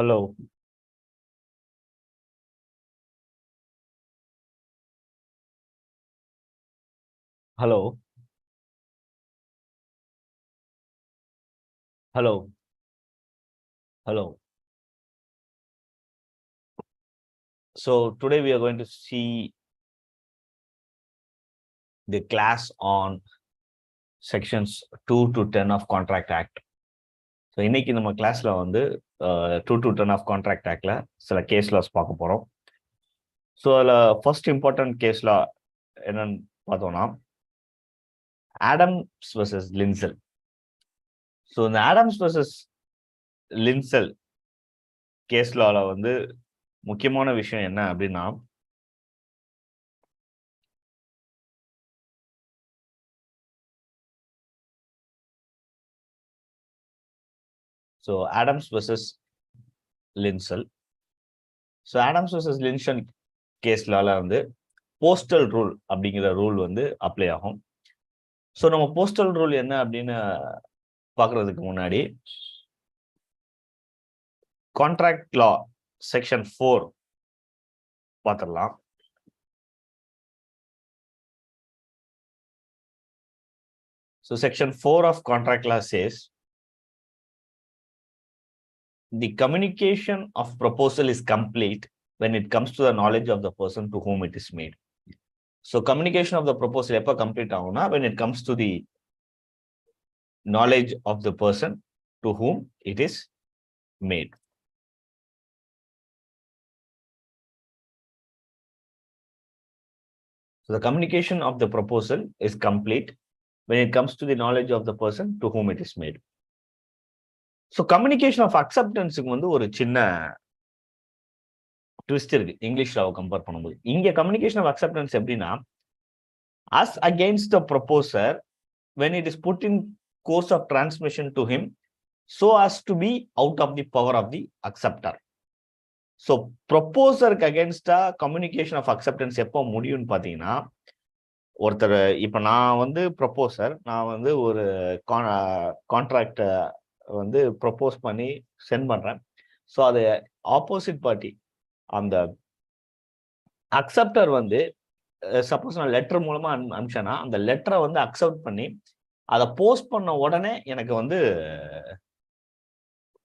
Hello. Hello. Hello. Hello. So today we are going to see the class on sections 2 to 10 of Contract Act. So இன்னைக்கு நம்ம கிளாஸ்ல வந்து 2 to 10 of Contract Actல சில case loss பார்க்க போறோம். So அதில் first important case law என்னன்னு பார்த்தோம்னா ஆடம்ஸ் வர்சஸ் லின்செல். ஸோ இந்த ஆடம்ஸ் வர்சஸ் லின்செல் கேஸ் லால வந்து முக்கியமான விஷயம் என்ன அப்படின்னா, so Adams versus Lindsell. So Adams versus Lindsell கேஸ்லால வந்து போஸ்டல் ரூல் அப்படிங்கிற ரூல் வந்து அப்ளை ஆகும். ஸோ நம்ம போஸ்டல் ரூல் என்ன அப்படின்னு பார்க்கறதுக்கு முன்னாடி கான்ட்ராக்ட் லா செக்ஷன் 4 பார்த்துடலாம். So section 4 of contract law says the communication of proposal is complete when it comes to the knowledge of the person to whom it is made. So communication of the proposal எப்ப complete ஆகும்னா when it comes to the knowledge of the person to whom it is made. So the communication of the proposal is complete when it comes to the knowledge of the person to whom it is made. So communication of acceptance வந்து ஒரு சின்ன twist இருக்கு இங்கிலீஷ்ல compare பண்ணும்போது. இங்க communication of acceptance எப்படின்னா, as against the proposer when it is put in course of transmission to him so as to be out of the power of the acceptor. So ப்ரொபோசருக்கு அகேன்ஸ்டா communication of acceptance எப்போ முடியும்னு பார்த்தீங்கன்னா, ஒருத்தர் இப்போ நான் வந்து ப்ரொபோசர், நான் வந்து ஒரு கான்ட்ராக்ட் வந்து ப்ரொபோஸ் பண்ணி சென்ட் பண்றேன். ஸோ அது ஆப்போசிட் பார்ட்டி அந்த அக்செப்டர் வந்து சப்போஸ் நான் லெட்டர் மூலமா அனுப்பிச்சேன்னா அந்த லெட்டரை வந்து அக்செப்ட் பண்ணி அதை போஸ்ட் பண்ண உடனே எனக்கு வந்து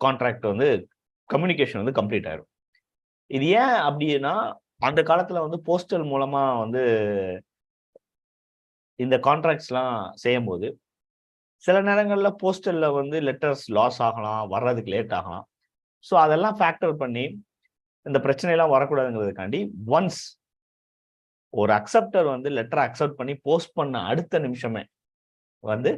கான்ட்ராக்ட் வந்து கம்யூனிகேஷன் வந்து கம்ப்ளீட் ஆயிடும். இது ஏன் அப்படின்னா, அந்த காலத்துல வந்து போஸ்டல் மூலமா வந்து இந்த கான்ட்ராக்ட்ஸ்லாம் செய்யும் போது சில நேரங்கள்ல போஸ்டல்ல வந்து லெட்டர்ஸ் லாஸ் ஆகலாம், வர்றதுக்கு லேட் ஆகலாம். ஸோ அதெல்லாம் ஃபேக்டர் பண்ணி இந்த பிரச்சனையெல்லாம் வரக்கூடாதுங்கிறதுக்காண்டி ஒன்ஸ் ஒரு அக்செப்டர் வந்து லெட்டரை அக்செப்ட் பண்ணி போஸ்ட் பண்ண அடுத்த நிமிஷமே வந்து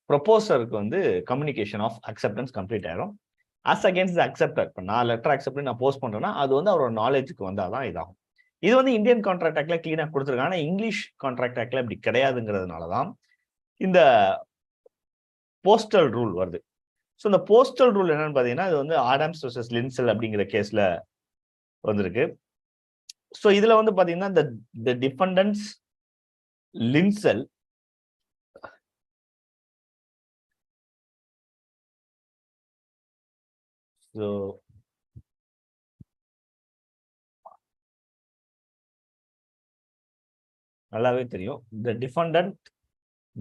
ப்ரொபோசருக்கு வந்து கம்யூனிகேஷன் ஆஃப் அக்செப்டன்ஸ் கம்ப்ளீட் ஆயிடும். அஸ் அகேன்ஸ்ட் த அக்செப்டர், இப்போ நான் லெட்டர் அக்செப்ட் பண்ணி நான் போஸ்ட் பண்றேன்னா அது வந்து அவரோட நாலேஜுக்கு வந்தாதான் இதாகும். இது வந்து இந்தியன் கான்ட்ராக்ட் ஆக்ட்ல கிளீனா கொடுத்துருக்காங்க. ஆனால் இங்கிலீஷ் கான்ட்ராக்ட் ஆக்ட்ல இப்படி கிடையாதுங்கிறதுனாலதான் இந்த போஸ்டல் ரூல் வருது. ஸோ இந்த போஸ்டல் ரூல் என்னன்னு பார்த்தீங்கன்னா, இது வந்து ஆடம்ஸ் வர்சஸ் லின்செல் அப்படிங்கிற கேஸ்ல வந்திருக்கு. ஸோ இதுல வந்து பாத்தீங்கன்னா the defendants லின்செல் ஸோ நல்லாவே தெரியும். the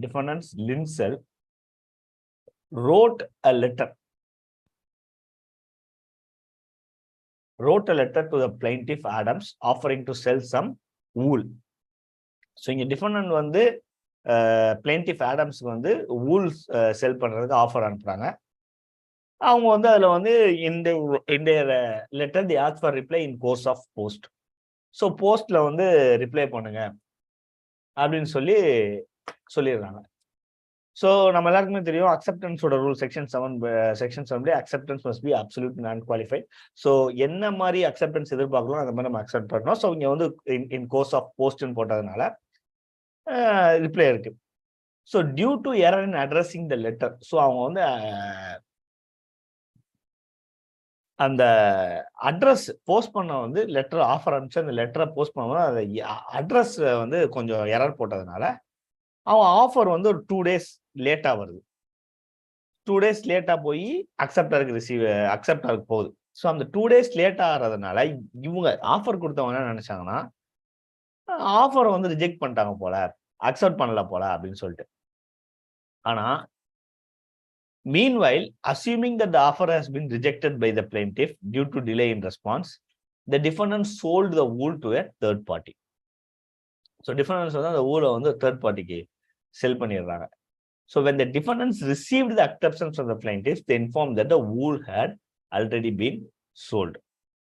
defendants லின்செல் wrote a letter to the plaintiff Adams offering to sell some wool. So இங்க டிஃபெண்டன்ட் வந்து பிளேன்டிஃப் ஆடம்ஸ்க்கு வந்து wool செல் பண்றதுக்கு ஆஃபர் அனுப்புறாங்க. அவங்க வந்து அதுல வந்து இந்த letter the ask for reply in course of post. So போஸ்ட்ல வந்து ரிப்ளை பண்ணுங்க அப்படின்னு சொல்லிடுறாங்க. ஸோ நம்ம எல்லாருக்குமே தெரியும் அக்செப்டன்ஸோட rule section 7 acceptance must be absolute non qualified. So என்ன மாதிரி அக்செப்டன்ஸ் எதிர்பார்க்கலாம் அந்த மாதிரி நம்ம அக்செப்ட் பண்ணணும். ஸோ இங்க வந்து இன் கோர்ஸ் ஆஃப் போஸ்ட்னு போட்டதுனால ரிப்ளை இருக்கு. So due to error in addressing the letter, so அவங்க வந்து அந்த அட்ரஸ் போஸ்ட் பண்ண வந்து லெட்டர் ஆஃபர் அனுப்பிச்சு அந்த லெட்டரை போஸ்ட் பண்ணும்போது அந்த அட்ரஸ் வந்து கொஞ்சம் எரர் போட்டதுனால அவன் ஆஃபர் வந்து ஒரு 2 days லேட்டா வருது. 2 days லேட்டா போய் அக்செப்டருக்கு போகுது. ஸோ அந்த 2 days லேட் ஆகிறதுனால இவங்க ஆஃபர் கொடுத்தவங்க என்ன நினைச்சாங்கன்னா, ஆஃபரை வந்து ரிஜெக்ட் பண்ணிட்டாங்க போல, அக்செப்ட் பண்ணல போல அப்படின்னு சொல்லிட்டு. ஆனா meanwhile, assuming that the offer has been rejected by the plaintiff due to delay in response, the defendant sold the wool to a third party. So defendants வந்து அந்த wool வந்து third partyக்கு sell பண்ணிடுறாங்க. So when the defendants received the acceptance from the plaintiff, they informed that the wool had already been sold.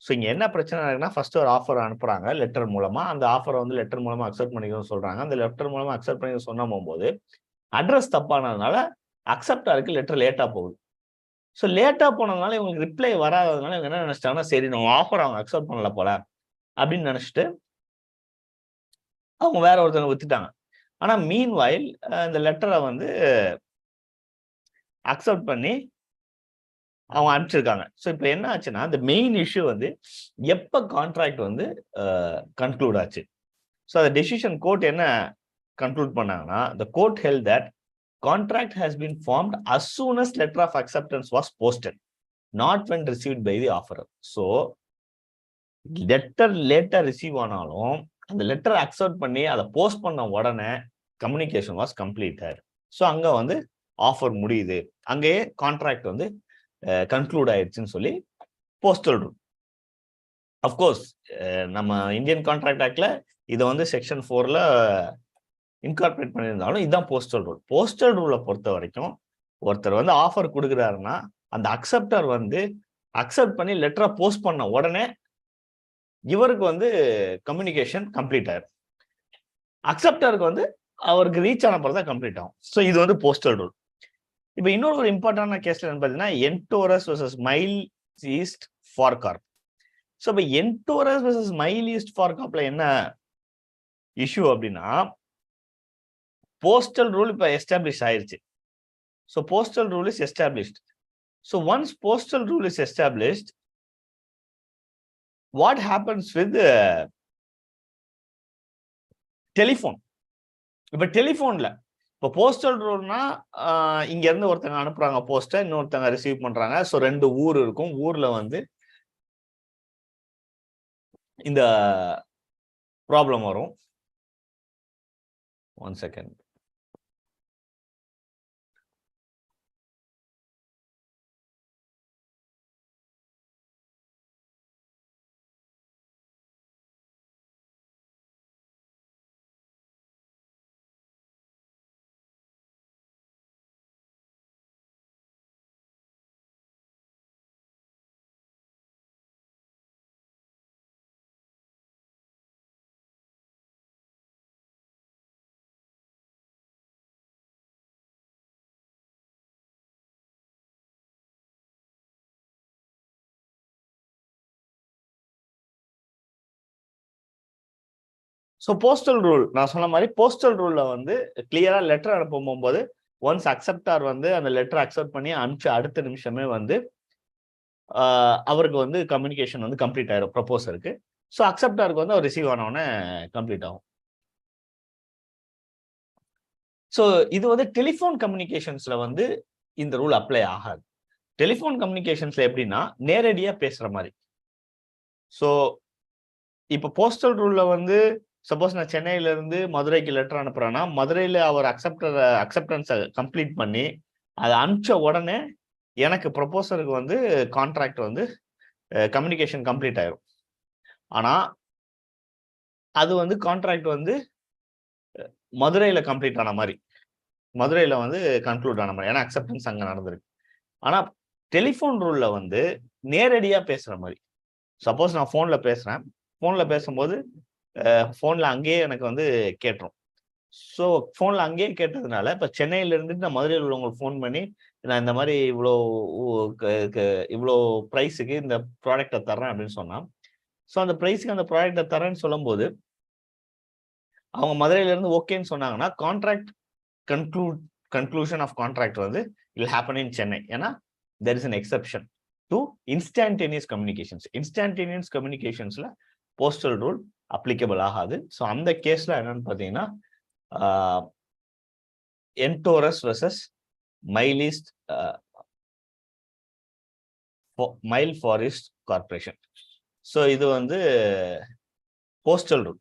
So இங்க என்ன பிரச்சனை இருக்குன்னா, first ஒரு offer அனுப்புறாங்க லெட்டர் மூலமா. அந்த ஆஃபரை வந்து லெட்டர் மூலமா அக்செப்ட் பண்ணிக்கணும்னு சொல்றாங்க. அந்த லெட்டர் மூலமா அக்செப்ட் பண்ணி சொன்ன போகும்போது அட்ரஸ் தப்பானதுனால அக்செப்டாருக்கு லெட்டர் லேட்டா போகுது. ஸோ லேட்டா போனதுனால இவங்களுக்கு ரிப்ளை வராததுனால இவங்க என்ன நினைச்சிட்டாங்கன்னா, சரி நம்ம ஆஃபர் அவங்க அக்செப்ட் பண்ணல போல அப்படின்னு நினைச்சிட்டு அவங்க வேற ஒருத்தவங்க வித்துட்டாங்க. ஆனா மீன்வைல் இந்த லெட்டரை வந்து அக்செப்ட் பண்ணி அவங்க அனுப்பிச்சிருக்காங்க. ஸோ இப்போ என்ன ஆச்சுன்னா, இந்த மெயின் இஷ்யூ வந்து எப்ப கான்ட்ராக்ட் வந்து கன்க்ளூட் ஆச்சு. ஸோ அந்த டெசிஷன் கோர்ட் என்ன கன்க்ளூட் பண்ணாங்கன்னா, the court held that contract has been formed as soon as letter of acceptance was posted, not when received by the offerer. So letter லேட்டா receive ஆனாலும் அந்த letter accept பண்ணி அதை post பண்ண உடனே communication was completed. So அங்க வந்து offer முடியுது, அங்கேயே கான்ட்ராக்ட் வந்து கன்க்ளூட் ஆயிடுச்சுன்னு சொல்லி போஸ்டல் ரூல். அஃப்கோர்ஸ் நம்ம இந்தியன் கான்ட்ராக்ட் ஆக்ட்ல இதை வந்து செக்ஷன் 4ல இன்கார்பரேட் பண்ணியிருந்தாலும் இதுதான் போஸ்டல் ரூல். போஸ்டல் ரூலை பொறுத்த வரைக்கும் ஒருத்தர் வந்து ஆஃபர் கொடுக்குறாருன்னா அந்த அக்செப்டர் வந்து அக்செப்ட் பண்ணி லெட்டரை போஸ்ட் பண்ண உடனே இவருக்கு வந்து கம்யூனிகேஷன் கம்ப்ளீட் ஆயிடும். அக்செப்டருக்கு வந்து அவருக்கு ரீச் ஆன பிறகு தான் கம்ப்ளீட் ஆகும். ஸோ இது வந்து போஸ்டல் ரூல். இப்போ இன்னொரு ஒரு இம்பார்ட்டன்டான கேஸ்ல என்ன பார்த்தீங்கன்னா, Entores versus Miles east ஃபார்கார்ப். So இப்போ என்டோரஸ் வெர்சஸ் மைல் ஈஸ்ட் ஃபார்கார்ப்ல என்ன இஷ்யூ அப்படின்னா, போஸ்டல் ரூல் இப்போ எஸ்டாப்ளிஷ் ஆயிருச்சு. So postal rule is established. So once postal rule is established, what happens with telephone? இப்போ டெலிஃபோன்ல இப்போ போஸ்டல் ரூல்னா இங்க இருந்து ஒருத்தங்க அனுப்புறாங்க போஸ்டர், இன்னொருத்தங்க ரிசீவ் பண்றாங்க. ஸோ 2 ஊர் இருக்கும். ஊர்ல வந்து இந்த ப்ராப்ளம் வரும். 1 செகண்ட். ஸோ போஸ்டல் ரூல் நான் சொன்ன மாதிரி போஸ்டல் ரூல்ல வந்து கிளியரா லெட்டர் அனுப்பும் போகும்போது ஒன்ஸ் அக்செப்டார் வந்து அந்த லெட்டர் அக்செப்ட் பண்ணி அனுப்பிச்சு அடுத்த நிமிஷமே வந்து அவருக்கு வந்து கம்யூனிகேஷன் வந்து கம்ப்ளீட் ஆயிடும் ப்ரொபோசருக்கு. ஸோ அக்செப்டாருக்கு வந்து அவர் ரிசீவ் ஆனவுடனே கம்ப்ளீட் ஆகும். ஸோ இது வந்து டெலிஃபோன் கம்யூனிகேஷன்ஸ்ல வந்து இந்த ரூல் அப்ளை ஆகாது. டெலிஃபோன் கம்யூனிகேஷன்ஸ்ல எப்படின்னா நேரடியா பேசுற மாதிரி. ஸோ இப்போ போஸ்டல் ரூல்ல வந்து சப்போஸ் நான் சென்னையில இருந்து மதுரைக்கு லெட்டர் அனுப்புறேன்னா, மதுரையில அவர் அக்செப்டன்ஸை கம்ப்ளீட் பண்ணி அதை அனுப்பிச்ச உடனே எனக்கு ப்ரொபோசருக்கு வந்து கான்ட்ராக்ட் வந்து கம்யூனிகேஷன் கம்ப்ளீட் ஆயிரும். ஆனா அது வந்து கான்ட்ராக்ட் வந்து மதுரையில கம்ப்ளீட் ஆன மாதிரி, மதுரையில வந்து கன்க்ளூட் ஆன மாதிரி, ஏன்னா அக்செப்டன்ஸ் அங்க நடந்திருக்கு. ஆனா டெலிஃபோன் ரூல்ல வந்து நேரடியா பேசுற மாதிரி. சப்போஸ் நான் போன்ல பேசுறேன், போன்ல பேசும்போது போன்ல அங்கேயே எனக்கு வந்து கேட்டுரும். ஸோ போன்ல அங்கேயே கேட்டதுனால இப்ப சென்னையில இருந்துட்டு நான் மதுரையில் உள்ளவங்களுக்கு ஃபோன் பண்ணி நான் இந்த மாதிரி இவ்வளோ ப்ரைஸுக்கு இந்த ப்ராடக்டை தர்றேன் அப்படின்னு சொன்னா, ஸோ அந்த ப்ரைஸுக்கு அந்த ப்ராடக்டை தரேன்னு சொல்லும் போது அவங்க மதுரையில இருந்து ஓகேன்னு சொன்னாங்கன்னா கான்ட்ராக்ட் கன்க்ளூஷன் ஆஃப் கான்ட்ராக்ட் வந்து இல் ஹேப்பன் இன் சென்னை. ஏன்னா there is an exception to instantaneous communications. Instantaneous communicationsல postal rule applicable ஆகாது. ஸோ அந்த கேஸ்ல என்னன்னு பார்த்தீங்கன்னா Entores versus Miles East Miles Far East Corporation. So இது வந்து போஸ்டல் ரூல்.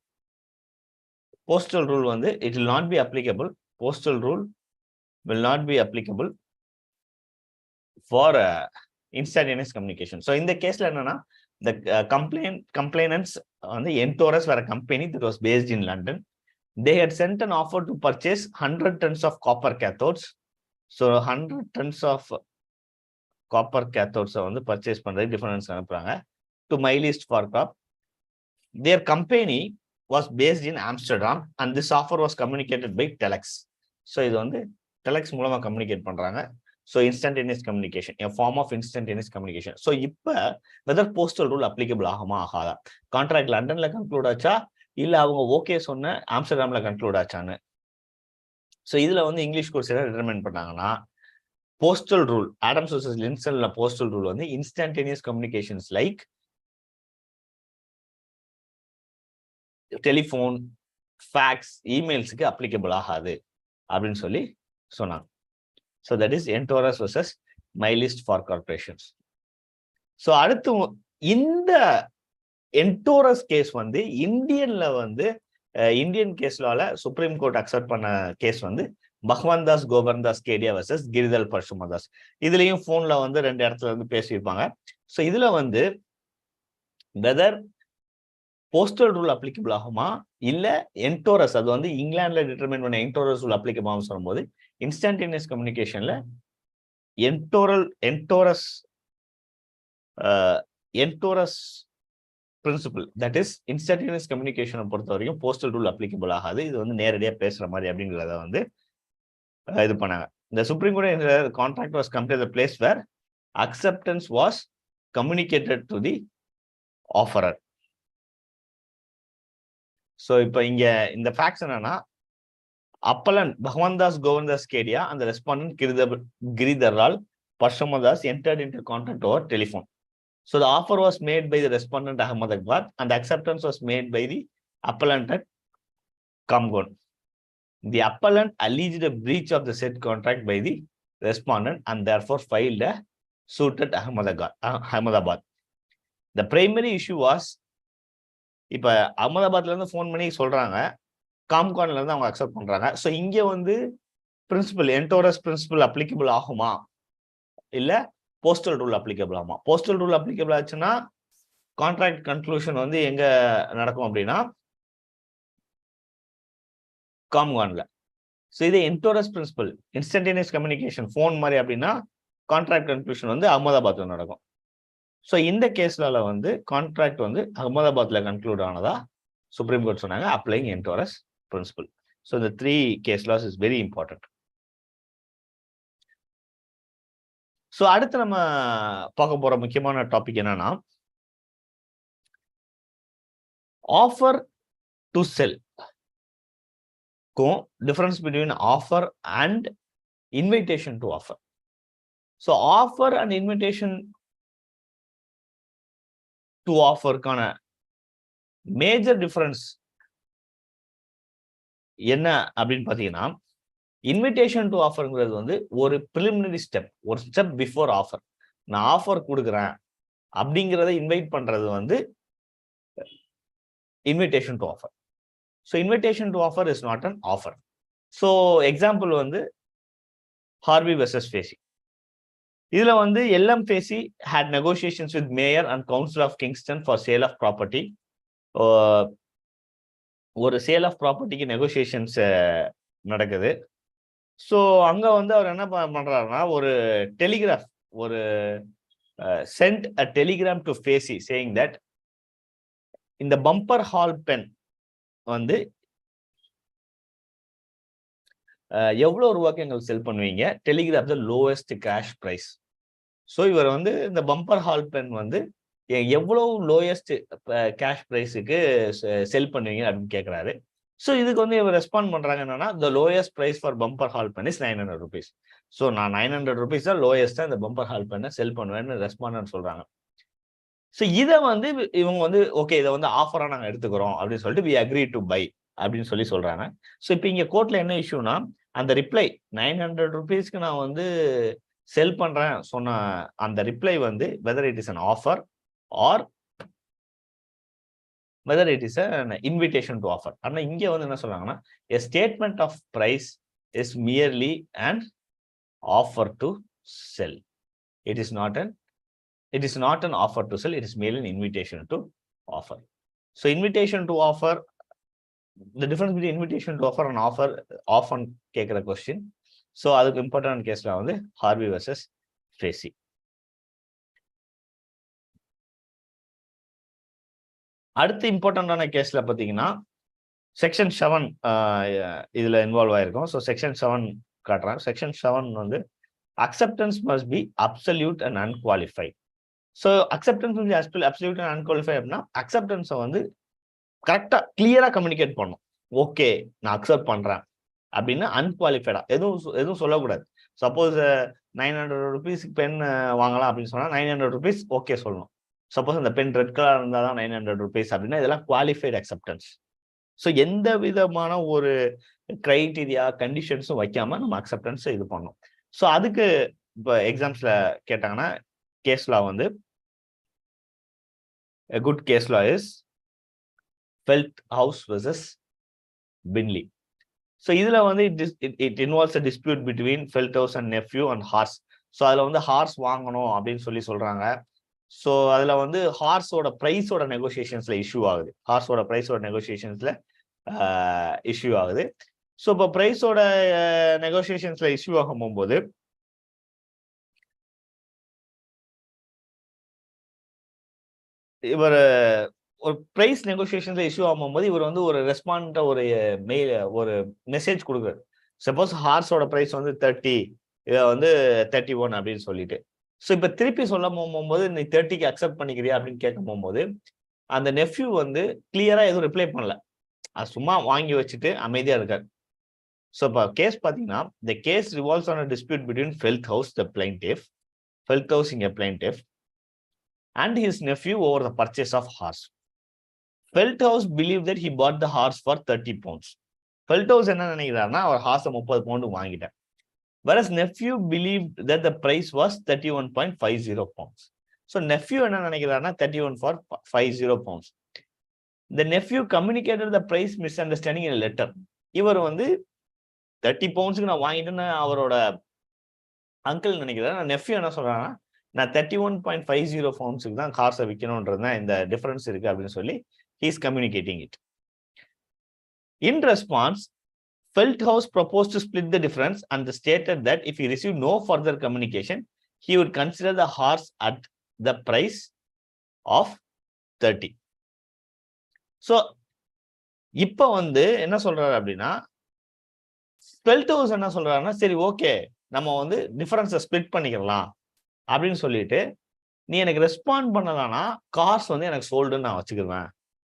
போஸ்டல் ரூல் வந்து it will not be applicable. Postal rule will not be applicable for instantaneous communication. So இந்த கேஸ்ல என்னன்னா the complainants வந்து Entorus were a company that was based in London. They had sent an offer to purchase 100 tons of copper cathodes. So 100 tons of copper cathodes வந்து purchase பண்றது difference அனுப்புறாங்க to Mylist for Corp. Their company was based in Amsterdam and this offer was communicated by Telex. So இது வந்து Telex மூலமா communicate பண்றாங்க. So instantaneous communication, a form of instantaneous communication. So இப்போ weather postal rule applicable ஆகுமா ஆகாதா, contract லண்டன்ல conclude ஆச்சா இல்ல அவங்க ஓகே சொன்ன ஆம்ஸ்டர்டாம்ல கன்க்ளூட் ஆச்சான்னு. ஸோ இதுல வந்து இங்கிலீஷ் கோர்ஸ் என்ன டிட்டர்மைன் பண்ணாங்கன்னா, போஸ்டல் ரூல் ஆடம்ஸ் வர்சஸ் லின்சன்ல போஸ்டல் ரூல் வந்து instantaneous communications like telephone, fax, இமெயில்ஸுக்கு அப்ளிகபிள் ஆகாது அப்படின்னு சொல்லி சொன்னாங்க. So that is Entorus versus Mylist for corporations. So அடுத்து இந்த Entorus கேஸ் வந்து இந்தியன்ல வந்து இந்தியன் கேஸ் லால சுப்ரீம் கோர்ட் அக்செப்ட் பண்ண கேஸ் வந்து பகவந்தாஸ் கோபர்தாஸ் கேடியா வர்சஸ் கிரிதல் பர்ஷுமதாஸ். இதுலயும் போன்ல வந்து 2 இடத்துல வந்து பேசியிருப்பாங்க. ஸோ இதுல வந்து வெதர் போஸ்டல் ரூல் அப்ளிகபிள் ஆகுமா இல்ல என்டோரஸ், அது வந்து இங்கிலாந்துல டிட்டர்மைன் பண்ண என்டோரஸ் ரூல் அப்ளிகபிள் ஆகும் சொல்லும்போது இன்ஸ்டன்டேனியஸ் கம்யூனிகேஷன்ல Entores principle, that is instantaneous கம்யூனிகேஷனை பொறுத்த வரைக்கும் போஸ்டல் ரூல் அப்ளிகபிள் ஆகாது. இது வந்து நேரடியா பேசுற மாதிரி அப்படிங்கிறத வந்து இது பண்ணாங்க. இந்த supreme court contract was come to the place where acceptance was communicated to the offerer. So இப்போ இங்க இந்த ஃபேக்ட்ஸ் என்னன்னா, appellant Bhagwandas Govindas Kedia and the respondent Giridharal Parshamadas entered into contract over telephone. So the offer was made by the respondent Ahmedabad and the acceptance was made by the appellant at Kamgon. The appellant alleged a breach of the said contract by the respondent and therefore filed a suit at Ahmedabad. The primary issue was, இப்ப அகமதாபாத்ல இருந்து phone பண்ணி சொல்றாங்க, காம்கான்ல இருந்து அவங்க accept பண்றாங்க. So இங்க வந்து principal என்டோரஸ் principal applicable ஆகுமா இல்ல போஸ்டல் ரூல் அப்ளிகபிள் ஆகுமா? போஸ்டல் ரூல் அப்ளிகபிள் ஆச்சுன்னா கான்ட்ராக்ட் கன்க்ளூஷன் வந்து எங்க நடக்கும் அப்படின்னா காம்கான்ல. ஸோ இது என்டோரஸ் பிரின்சிபல் இன்ஸ்டன்டேனியஸ் கம்யூனிகேஷன் போன் மாதிரி அப்படின்னா கான்ட்ராக்ட் கன்க்ளூஷன் வந்து அகமதாபாத்ல நடக்கும். ஸோ இந்த கேஸ்ல வந்து கான்ட்ராக்ட் வந்து அகமதாபாத்ல கன்க்ளூட் ஆனதா சுப்ரீம் கோர்ட் சொன்னாங்க, அப்ளைங் என்டோரஸ் பிரின்சிபல். ஸோ இந்த 3 case laws is very important. So அடுத்து நம்ம பார்க்க போற முக்கியமான டாபிக் என்னன்னா, offer to sell difference between offer and invitation to offer. So offer and invitation to ஆஃபருக்கான மேஜர் டிஃபரன்ஸ் என்ன அப்படின்னு பாத்தீங்கன்னா, இன்விடேஷன் டு ஆஃபர்ங்கிறது வந்து ஒரு பிரிலிமினரி ஸ்டெப், ஒரு ஸ்டெப் பிஃபோர் ஆஃபர். நான் ஆஃபர் கொடுக்குறேன் அப்படிங்கிறத இன்வைட் பண்றது வந்து invitation to offer. So invitation to offer is not an offer. So example வந்து ஹார்வி வெர்சஸ் ஃபேசி. இதுல வந்து LM Facey had negotiations with mayor and council of Kingston for sale of property. ஒரு sale of ப்ராப்பர்ட்டிக்கு negotiations நடக்குது. So அங்க வந்து அவர் என்ன பண்றாருன்னா, ஒரு டெலிகிராஃப், ஒரு sent a telegram to Facey saying that இந்த பம்பர் ஹால் பென் வந்து எவ்வளவு ரூபாய்க்கு எங்களுக்கு செல் பண்ணுவீங்க, telegraph the lowest cash price. So இவர் வந்து இந்த பம்பர் ஹால் பென் வந்து எவ்வளவு லோயஸ்ட் கேஷ் பிரைஸுக்கு செல் பண்ணுவீங்க அப்படின்னு கேட்கிறாரு. ஸோ இதுக்கு வந்து இவர் ரெஸ்பாண்ட் பண்றாங்க என்னன்னா, the lowest price for Bumper Hall Pen is 900 rupees. So நான் 900 rupees தான் லோயஸ்டா இந்த பம்பர் ஹால் பென்னை செல் பண்ணுவேன்னு ரெஸ்பாண்ட் சொல்றாங்க. ஸோ இதை வந்து இவங்க வந்து ஓகே, இதை வந்து ஆஃபரா நாங்க எடுத்துக்கிறோம் அப்படின்னு சொல்லிட்டு வி அக்ரி டு பை அப்படின்னு சொல்லி சொல்றாங்க. ஸோ இப்போ இங்க கோர்ட்ல என்ன இஷ்யூனா, அந்த ரிப்ளை 900 rupeesக்கு நான் வந்து செல் பண்றேன் சொன்ன அந்த ரிப்ளை வந்து whether it is an offer or whether it is an invitation to offer. ஆனா இங்க வந்து என்ன சொல்றாங்கன்னா a statement of price is merely an offer to sell. It is not an offer to sell, it is merely an invitation to offer. So invitation to offer, the difference between invitation to offer and offer often கேக்குற question. So அதுக்கு important கேஸ்ல வந்து Harvey versus Facey. அடுத்து இம்பார்ட்டன்டான கேஸ்ல பாத்தீங்கன்னா section 7 இதுல involve ஆயிருக்கும். ஸோ செக்ஷன் 7 காட்டுறேன். செக்ஷன் 7 வந்து acceptance must be absolute and unqualified. So acceptance வந்து அப்சல்யூட் அண்ட் அன்குவாலிஃபைட் அப்படின்னா அக்செப்டன்ஸை வந்து கரெக்டா கிளியரா கம்யூனிகேட் பண்ணும். ஓகே நான் அக்செப்ட் பண்றேன் அப்படின்னு அன்குவாலிஃபைடா எதுவும் சொல்லக்கூடாது. சப்போஸ் 900 rupees பென் வாங்கலாம் அப்படின்னு சொன்னா 900 rupees ஓகே சொல்லணும். சப்போஸ் அந்த பென் ரெட் கலர் இருந்தால் தான் 900 rupees அப்படின்னா இதெல்லாம் குவாலிஃபைட் அக்செப்டன்ஸ். ஸோ எந்த விதமான ஒரு கிரைட்டீரியா கண்டிஷன்ஸும் வைக்காம நம்ம அக்செப்டன்ஸ் இது பண்ணணும். ஸோ அதுக்கு இப்போ எக்ஸாம்ஸ்ல கேட்டாங்கன்னா கேஸ் லா வந்து good case law is Felthouse versus Bindley. So இதுல வந்து it involves a dispute between Felthouse and nephew and horse. So அதுல வந்து ஹார்ஸ் வாங்கணும் அப்படின்னு சொல்றாங்க. ஸோ அதுல வந்து ஹார்ஸோட பிரைஸோட நெகோசியேஷன்ஸ்ல இஷ்யூ ஆகுது. ஹார்ஸோட பிரைஸோட நெகோசியேஷன்ஸ்ல இஷ்யூ ஆகுது. ஸோ இப்போ பிரைஸோட நெகோசியேஷன்ஸ்ல இஷ்யூ ஆகும் போகும்போது இவர் ஒரு பிரைஸ் நெகோசியேஷன்ல இஷ்யூ ஆகும்போது இவர் வந்து ஒரு ரெஸ்பாண்ட் ஒரு மெயில் ஒரு மெசேஜ் கொடுக்குறாரு. சப்போஸ் ஹார்ஸோட பிரைஸ் வந்து 30, இதை வந்து 31 அப்படின்னு சொல்லிட்டு. ஸோ இப்போ திருப்பி சொல்ல போகும்போது நீ 30க்கு அக்செப்ட் பண்ணிக்கிறியா அப்படின்னு கேட்க போகும்போது அந்த நெஃப்யூ வந்து கிளியரா எதுவும் ரிப்ளை பண்ணல. அது சும்மா வாங்கி வச்சுட்டு அமைதியா இருக்காரு. ஸோ இப்போ கேஸ் பார்த்தீங்கன்னா the case revolves on a dispute between Feldhaus, the plaintiff, Feldhaus இங்க plaintiff, and his nephew over the purchase of horse. Feldhaus believed that he bought the horse for 30 pounds. Feldhaus என்ன நினைக்கிறாருன்னா அவர் ஹார்ஸை 30 pound வாங்கிட்டேன். Whereas nephew believed that the price was 31.50 pounds. So nephew என்ன நினைக்கிறாருன்னா 31.50 pounds. The nephew communicated the price misunderstanding in a letter. இவர் வந்து 30 poundsக்கு நான் வாங்கிட்டேன்னு அவரோட uncle நினைக்கிறார். Nephew என்ன சொல்றாங்கன்னா நான் 31.50 poundsக்கு தான் கார்ஸை விற்கணும்ன்றது தான் இந்த டிஃபரன்ஸ் இருக்கு அப்படின்னு சொல்லி he is communicating it. In response, Feldhaus proposed to split the difference and stated that if he received no further communication, he would consider the horse at the price of 30. So, இப்போ வந்து என்ன சொல்றாரு அப்படின்னா Feldhaus என்ன சொல்றாருன்னா சரி okay நம்ம வந்து டிஃபரன்ஸை ஸ்பிளிட் பண்ணிக்கலாம் அப்படின்னு சொல்லிட்டு நீ எனக்கு ரெஸ்பாண்ட் பண்ணலாம்னா கார்ஸ் வந்து எனக்கு சோல்டுன்னு நான் வச்சுக்கிடுவேன்.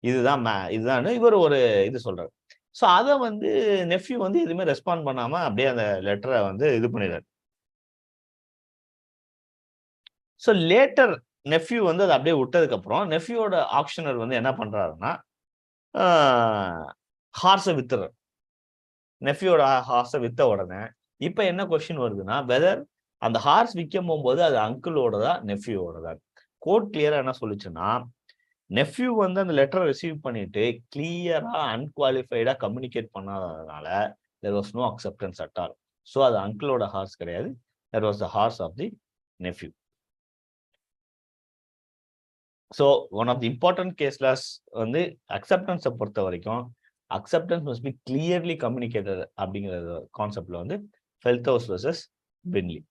இதுதான் இவர் ஒரு இது சொல்றாரு. ஸோ அதை வந்து நெஃப்யூ வந்து எதுவுமே ரெஸ்பாண்ட் பண்ணாம அப்படியே அந்த லெட்டரை வந்து இது பண்ணிடுறாரு. ஸோ லேட்டர் நெஃப்யூ வந்து அதை அப்படியே விட்டதுக்கு அப்புறம் நெஃப்யூவோட ஆக்ஷனர் வந்து என்ன பண்றாருன்னா ஹார்ஸை வித்துறாரு. நெஃப்யூவோட ஹார்ஸை வித்த உடனே இப்ப என்ன கொஸ்டின் வருதுன்னா வெதர் அந்த ஹார்ஸ் விற்கும் போகும்போது அது அங்கிளோடதா நெஃப்யூவோடதா. கோர்ட் கிளியரா என்ன சொல்லுச்சுன்னா நெஃப்யூ வந்து அந்த லெட்டரை ரிசீவ் பண்ணிட்டு கிளியரா அன்குவாலிஃபைடா கம்யூனிகேட் பண்ணாததுனால there was no acceptance at all. So அது அங்கிளோட ஹார்ஸ் கிடையாது, that was the horse of the nephew. So one of the important case laws வந்து அக்செப்டன்ஸை பொறுத்த வரைக்கும் acceptance must be clearly communicated அப்படிங்கிற கான்செப்ட்ல வந்து Feldhaus versus Binley.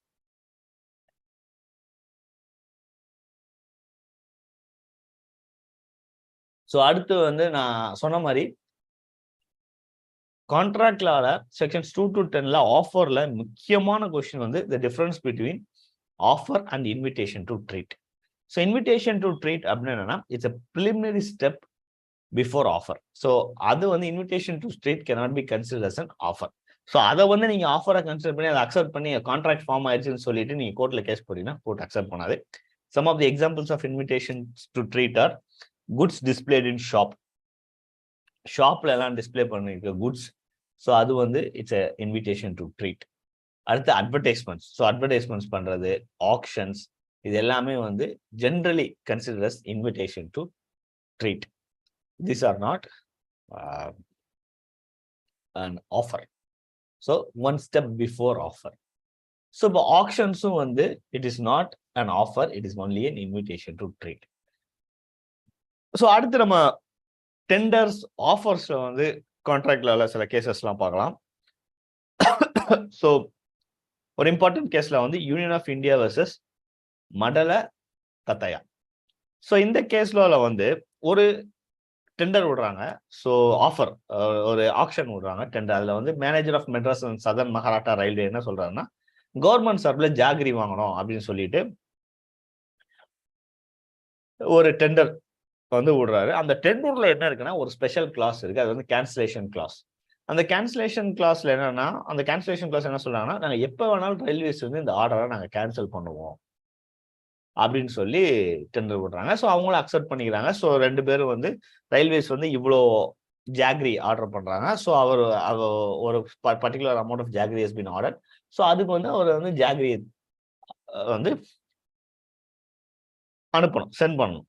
ஸோ அடுத்து வந்து நான் சொன்ன மாதிரி கான்ட்ராக்ட்ல செக்ஷன்ஸ் 2 to 10ல ஆஃபர்ல முக்கியமான கொஸ்டின் வந்து the difference between offer and invitation to treat. So invitation to treat அப்படின்னு என்னன்னா it's a preliminary step before offer. So அது வந்து invitation to treat cannot be considered as an offer. So அதை வந்து நீங்க ஆஃபரை கன்சிடர் பண்ணி அதை அக்செப்ட் பண்ணி கான்ட்ராக்ட் ஃபார்ம் ஆயிடுச்சுன்னு சொல்லிட்டு நீங்க கோர்ட்ல கேஸ் போறீங்கன்னா கோர்ட் அக்செப்ட் பண்ணாது. Some of the examples of invitation to treat are goods displayed in shop. ஷாப்ல எல்லாம் டிஸ்பிளே பண்ணிருக்க குட்ஸ், ஸோ அது வந்து it's a invitation to treat. அடுத்து அட்வர்டைஸ்மெண்ட்ஸ். ஸோ அட்வர்டைஸ்மெண்ட்ஸ் பண்றது, ஆக்ஷன்ஸ், இது எல்லாமே வந்து generally consider as invitation to treat. These are not an offer. So one step before offer. So இப்போ ஆக்ஷன்ஸும் வந்து it is not an offer, it is only an invitation to trade. So அடுத்து நம்ம tenders, ஆஃபர்ஸ்ல வந்து கான்ட்ராக்ட்ல சில கேசஸ்லாம் பார்க்கலாம். So ஒரு important கேஸ்ல வந்து Union of India versus Madala Thathaiah. So இந்த கேஸ்ல வந்து ஒரு டெண்டர் விடுறாங்க. ஸோ ஆஃபர், ஒரு ஆக்ஷன் விடுறாங்க டெண்டர். அதில் வந்து manager of Madras and Southern Mahratta railway என்ன சொல்றாருன்னா, கவர்மெண்ட் சார்பில் ஜாகிரி வாங்கணும் அப்படின்னு சொல்லிட்டு ஒரு டெண்டர் வந்து விடுறாரு. அந்த டெண்டர்ல என்ன இருக்குன்னா ஒரு ஸ்பெஷல் கிளாஸ் இருக்கு. அது வந்து கேன்சலேஷன் கிளாஸ். அந்த கேன்சலேஷன் கிளாஸ்ல என்னன்னா, அந்த கேன்சலேஷன் கிளாஸ் என்ன சொல்றாங்கன்னா, நாங்க எப்ப வேணாலும் ரயில்வேஸ் வந்து இந்த ஆர்டரை நாங்க கேன்சல் பண்ணுவோம் அப்படின்னு சொல்லி டெண்டர் விடுறாங்க. ஸோ அவங்களும் அக்செப்ட் பண்ணிக்கிறாங்க. ஸோ 2 பேரும் வந்து ரயில்வேஸ் வந்து இவ்வளோ ஜாக்ரி ஆர்டர் பண்றாங்க. ஸோ அவர் ஒரு particular amount of jaggery has been order. So அதுக்கு வந்து அவர் வந்து ஜாக்ரி வந்து அனுப்பணும், சென்ட் பண்ணணும்,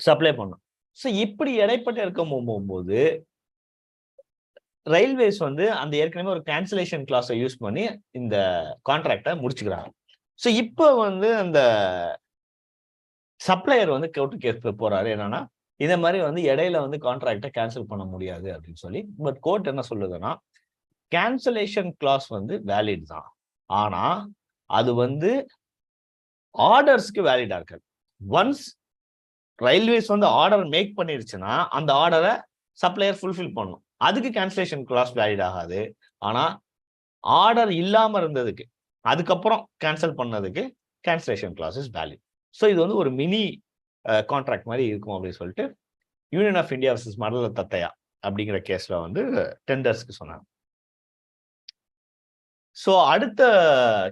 சப்ளை பண்ணணும். ஸோ இப்படி இடைப்பட்டு இருக்க போகும்போது ரயில்வேஸ் வந்து அந்த ஏற்கனவே ஒரு கேன்சலேஷன் கிளாஸை யூஸ் பண்ணி இந்த கான்ட்ராக்டை முடிச்சுக்கிறாங்க. ஸோ இப்போ வந்து அந்த சப்ளையர் வந்து கோர்ட்டு கேஸ் போறாரு. என்னன்னா, இந்த மாதிரி வந்து இடையில வந்து கான்ட்ராக்டை கேன்சல் பண்ண முடியாது அப்படின்னு சொல்லி. பட் கோர்ட் என்ன சொல்லுதுன்னா, கேன்சலேஷன் கிளாஸ் வந்து வேலிட் தான். ஆனா அது வந்து ஆர்டர்ஸ்க்கு வேலிடா இருக்காது. ஒன்ஸ் ரயில்வேஸ் வந்து ஆர்டர் மேக் பண்ணிருச்சுன்னா அந்த ஆர்டரை சப்ளையர் ஃபுல்ஃபில் பண்ணணும். அதுக்கு கேன்சலேஷன் கிளாஸ் வேலிட் ஆகாது. ஆனா ஆர்டர் இல்லாம இருந்ததுக்கு அதுக்கப்புறம் கேன்சல் பண்ணதுக்கு cancellation clause is valid. So இது வந்து ஒரு மினி கான்ட்ராக்ட் மாதிரி இருக்கும் அப்படின்னு சொல்லிட்டு Union of India versus Madala Thathaiah அப்படிங்கிற கேஸ்ல வந்து டெண்டர்ஸ்க்கு சொன்னாங்க. ஸோ அடுத்த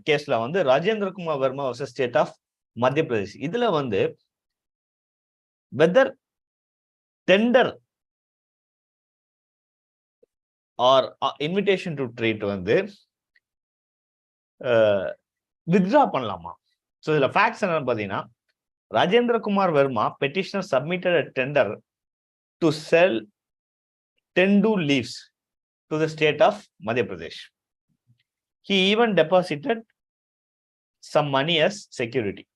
கேஸ்ல வந்து Rajendra Kumar Verma versus State of Madhya Pradesh. இதுல வந்து whether tender or invitation to treat வந்து வித்ட்ரா பண்ணலாமா. ஸோ இதுல ஃபேக்ட்ஸ் என்னன்னு பார்த்தீங்கன்னா, Rajendra Kumar Verma petitioner submitted a tender to sell tendu leaves to the state of Madhya Pradesh. He even deposited some money as security.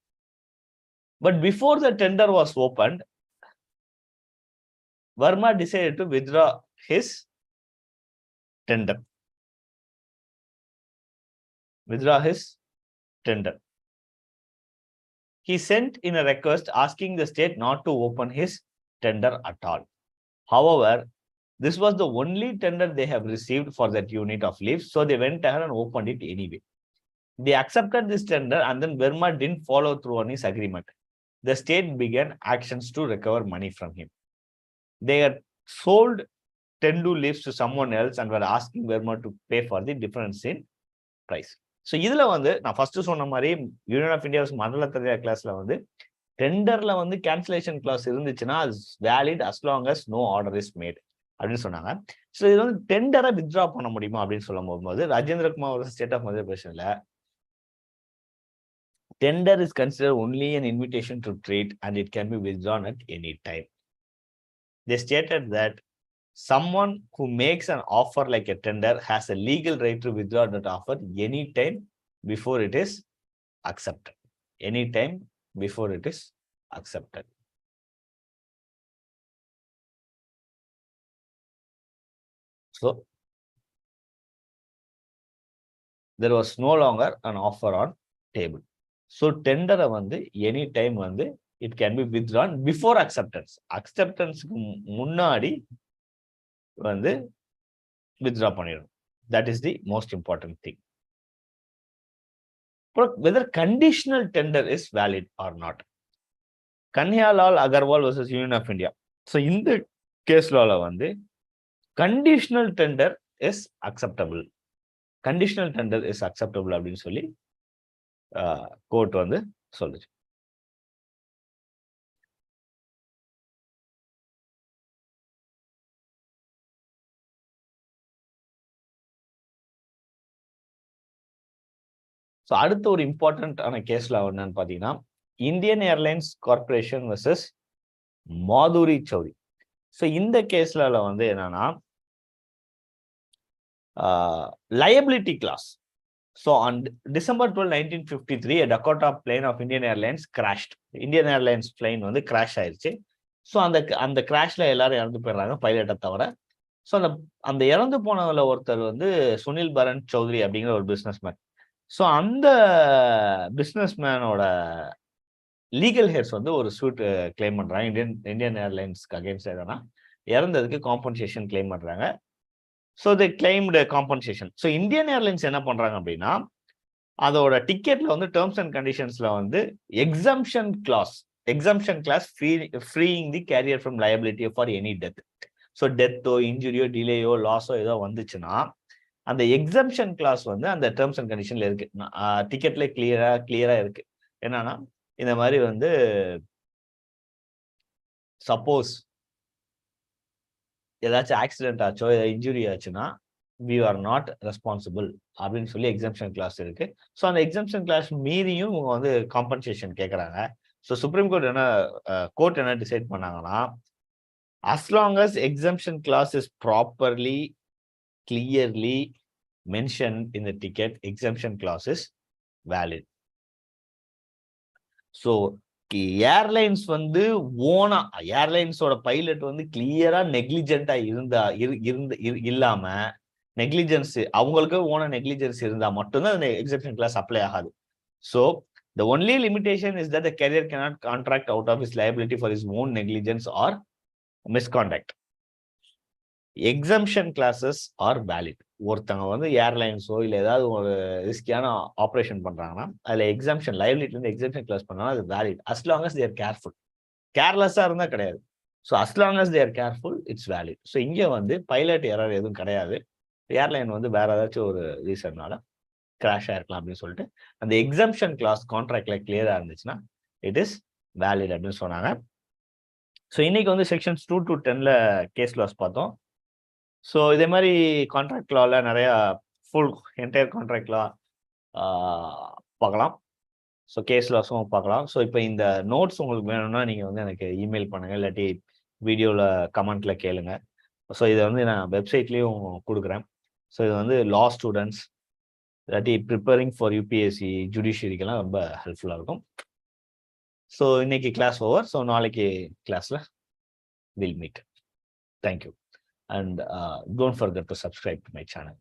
But before the tender was opened, Verma decided to withdraw his tender. He sent in a request asking the state not to open his tender at all. However, this was the only tender they have received for that unit of leaves, so they went ahead and opened it anyway. They accepted this tender and then Verma didn't follow through on his agreement. The state began actions to recover money from him. They had sold tendu leaves to someone else and were asking Verma to pay for the difference in price. So இதுல வந்து நான் first சொன்ன மாதிரி union of India மண்டல தரையா கிளாஸ்ல வந்து டெண்டர்ல வந்து கேன்சலேஷன் கிளாஸ் இருந்துச்சுன்னா valid as long as no order is made அப்படின்னு சொன்னாங்க. ஸோ இது வந்து டெண்டரை வித்ட்ரா பண்ண முடியுமா அப்படின்னு சொல்லும் போது ராஜேந்திர குமார் ஸ்டேட் ஆஃப் மத்திய பிரதேஷ்ல tender is considered only an invitation to trade and it can be withdrawn at any time. They stated that someone who makes an offer like a tender has a legal right to withdraw that offer anytime before it is accepted. Anytime before it is accepted. So there was no longer an offer on table. So tender வந்து anytime வந்து it can be withdrawn before acceptance. Acceptanceக்கு முன்னாடி வந்து withdraw பண்ணிடும். That is the most important thing. Whether conditional tender is valid or not. Kanhaiya Agarwal versus Union of India. So இந்த case லால வந்து conditional tender is acceptable. Conditional tender is acceptable அப்படின்னு சொல்லி court வந்து சொல்லுச்சு. So அடுத்த ஒரு இம்பார்ட்டன்டான கேஸ்ல என்னன்னு பார்த்தீங்கன்னா இந்தியன் ஏர்லைன்ஸ் கார்பரேஷன் வர்சஸ் மாதுரி சௌரி. ஸோ இந்த கேஸ்ல வந்து என்னன்னா liability clause. So on December 12, 1953, a Dakota plane of Indian Airlines crashed. Indian Airlines plane வந்து கிராஷ் ஆயிடுச்சு. ஸோ அந்த கிராஷ்ல எல்லாரும் இறந்து போயிடுறாங்க, பைலட்டை தவிர. ஸோ அந்த இறந்து போனதுல ஒருத்தர் வந்து சுனில் பரன் சௌத்ரி அப்படிங்கிற ஒரு பிஸ்னஸ்மேன். ஸோ அந்த பிஸ்னஸ்மேனோட லீகல் ஹேர்ஸ் வந்து ஒரு சூட் கிளைம் பண்றாங்க இந்தியன் ஏர்லைன்ஸ்க்கு அகேன்ஸ்ட். எதனா இறந்ததுக்கு காம்பன்சேஷன் கிளைம் பண்றாங்க. So they claimed compensation. So Indian airlines என்ன பண்றாங்க அப்படின்னா அதோட டிக்கெட்ல வந்து டேர்ம்ஸ் அண்ட் கண்டிஷன்ஸ்ல வந்து exemption clause freeing the carrier from liability for any death. So டெத்தோ இன்ஜுரியோ டிலேயோ லாஸோ ஏதோ வந்துச்சுன்னா அந்த எக்ஸம்ஷன் கிளாஸ் வந்து அந்த டேர்ம்ஸ் அண்ட் கண்டிஷன்ல இருக்கு. டிக்கெட்ல கிளியரா இருக்கு. என்னன்னா இந்த மாதிரி வந்து சப்போஸ் ஏதாச்சும் ஆக்சிடென்ட் ஆச்சோ ஏதாவது இன்ஜுரி ஆச்சுன்னா வி ஆர் நாட் ரெஸ்பான்சிபிள் அப்படின்னு சொல்லி எக்ஸம்ஷன் கிளாஸ் இருக்கு. ஸோ அந்த எக்ஸம்ஷன் கிளாஸ் மீறியும் இவங்க வந்து காம்பன்சேஷன் கேட்குறாங்க. ஸோ சுப்ரீம் கோர்ட் என்ன டிசைட் பண்ணாங்கன்னா as long as exemption clause is properly clearly mentioned in the ticket, exemption clause is valid. So airlines வந்து ஏர்லைன்ஸோட பைலட் வந்து கிளியரா நெக்லிஜென்டா இல்லாம நெக்லிஜென்ஸ் அவங்களுக்கு ஓன நெக்லிஜென்ஸ் இருந்தா மட்டும்தான் அந்த எக்ஸெப்ஷன் கிளாஸ் அப்ளை ஆகாது. So the only limitation is that the carrier cannot contract out of his liability for his own negligence or misconduct. Exemption classes are valid. ஒருத்தவங்க வந்து ஏர்லைன்ஸோ இல்லை ஏதாவது ஒரு ரிஸ்கியான ஆப்ரேஷன் பண்றாங்கன்னா அதுல எக்ஸம்ஷன் லைபிலிட்டி வந்து எக்ஸம்ஷன் கிளாஸ் பண்ணாலும் அது valid as long as they're careful. கேர்லெஸ்ஸா இருந்தா கிடையாது. So as long as they're careful it's valid. So இங்க வந்து பைலட் எரர் எதுவும் கிடையாது. ஏர்லைன் வந்து வேற ஏதாச்சும் ஒரு ரீசன்னால கிராஷ் ஆயிருக்கலாம் அப்படின்னு சொல்லிட்டு அந்த எக்ஸம்ஷன் கிளாஸ் கான்ட்ராக்ட்ல கிளியரா இருந்துச்சுன்னா இட் இஸ் வேலிட் அப்படின்னு சொன்னாங்க. ஸோ இன்னைக்கு வந்து செக்ஷன்ஸ் 2 to 10 கேஸ் லாஸ் பார்த்தோம். ஸோ இதே மாதிரி கான்ட்ராக்ட் லால நிறைய ஃபுல் என்டையர் கான்ட்ராக்ட் லா பார்க்கலாம். ஸோ கேஸ் லாஸும் பார்க்கலாம். ஸோ இப்போ இந்த நோட்ஸ் உங்களுக்கு வேணும்னா நீங்கள் வந்து எனக்கு இமெயில் பண்ணுங்க, இல்லாட்டி வீடியோவில் கமெண்ட்ல கேளுங்க. ஸோ இதை வந்து நான் வெப்சைட்லேயும் கொடுக்குறேன். ஸோ இது வந்து லா ஸ்டூடெண்ட்ஸ் இல்லாட்டி ப்ரிப்பேரிங் ஃபார் யூபிஎஸ்சி ஜுடிஷியரிக்கெல்லாம் ரொம்ப ஹெல்ப்ஃபுல்லாக இருக்கும். ஸோ இன்னைக்கு கிளாஸ் ஓவர். ஸோ நாளைக்கு கிளாஸில் will meet. Thank you. And don't forget to subscribe to my channel.